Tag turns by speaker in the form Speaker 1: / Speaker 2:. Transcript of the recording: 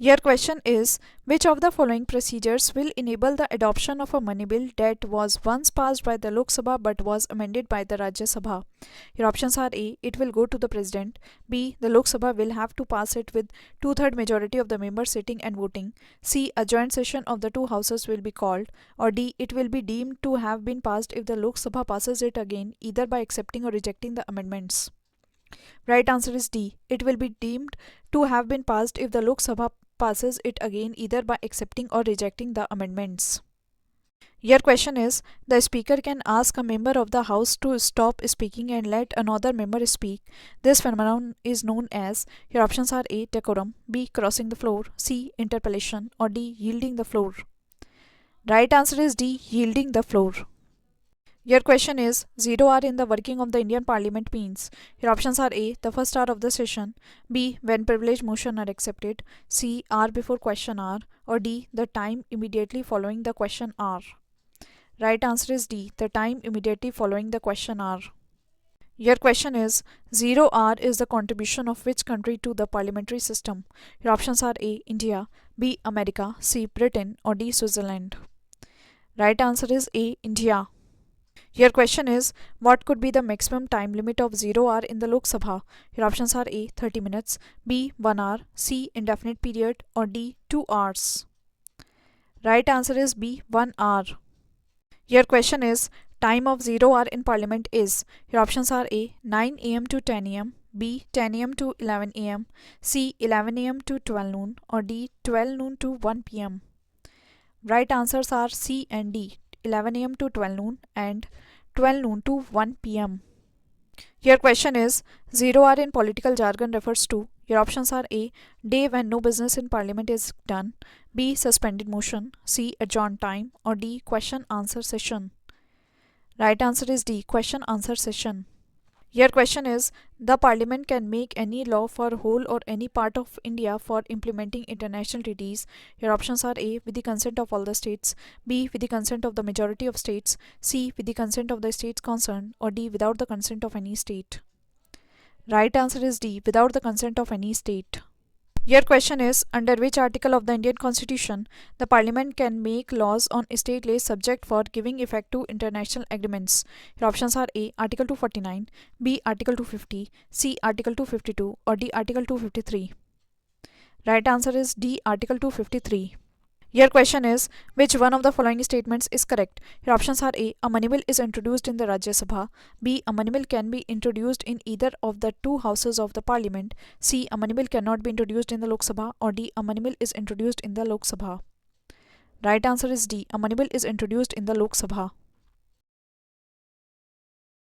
Speaker 1: Your question is, which of the following procedures will enable the adoption of a money bill that was once passed by the Lok Sabha but was amended by the Rajya Sabha? Your options are A. It will go to the President. B. The Lok Sabha will have to pass it with two-third majority of the members sitting and voting. C. A joint session of the two houses will be called. Or D. It will be deemed to have been passed if the Lok Sabha passes it again, either by accepting or rejecting the amendments. Right answer is D. It will be deemed to have been passed if the Lok Sabha passes it again, either by accepting or rejecting the amendments. Your question is, the speaker can ask a member of the house to stop speaking and let another member speak. This phenomenon is known as, your options are A. Decorum, B. Crossing the floor, C. Interpellation, or D. Yielding the floor. Right answer is D. Yielding the floor. Your question is, 0 hour in the working of the Indian Parliament means. Your options are A. The first hour of the session, B. When privilege motion are accepted, C. Hour before question hour, or D. The time immediately following the question hour. Right answer is D. The time immediately following the question hour. Your question is, 0 hour is the contribution of which country to the parliamentary system? Your options are A. India, B. America, C. Britain, or D. Switzerland. Right answer is A. India. Your question is, what could be the maximum time limit of 0 hour in the Lok Sabha? Your options are A. 30 minutes, B. 1 hour, C. Indefinite period, or D. 2 hours. Right answer is B. 1 hour. Your question is, time of 0 hour in Parliament is. Your options are A. 9 am to 10 am, B. 10 am to 11 am, C. 11 am to 12 noon, or D. 12 noon to 1 pm. Right answers are C and D. 11 am to 12 noon and 12 noon to 1 pm. Your question is, 0 hour in political jargon refers to. Your options are A. Day when no business in Parliament is done, B. Suspended motion, C. Adjourned time, or D. Question answer session. Right answer is D. Question answer session. Your question is, the Parliament can make any law for whole or any part of India for implementing international treaties. Your options are A. With the consent of all the states, B. With the consent of the majority of states, C. With the consent of the states concerned, or D. Without the consent of any state. Right answer is D. Without the consent of any state. Your question is, under which article of the Indian Constitution the Parliament can make laws on state law subject for giving effect to international agreements? Your options are A. Article 249, B. Article 250, C. Article 252, or D. Article 253. Right answer is D. Article 253. Your question is, which one of the following statements is correct? Your options are A. A money bill is introduced in the Rajya Sabha, B. A money bill can be introduced in either of the two houses of the Parliament, C. A money bill cannot be introduced in the Lok Sabha, or D. A money bill is introduced in the Lok Sabha. Right answer is D. A money bill is introduced in the Lok Sabha.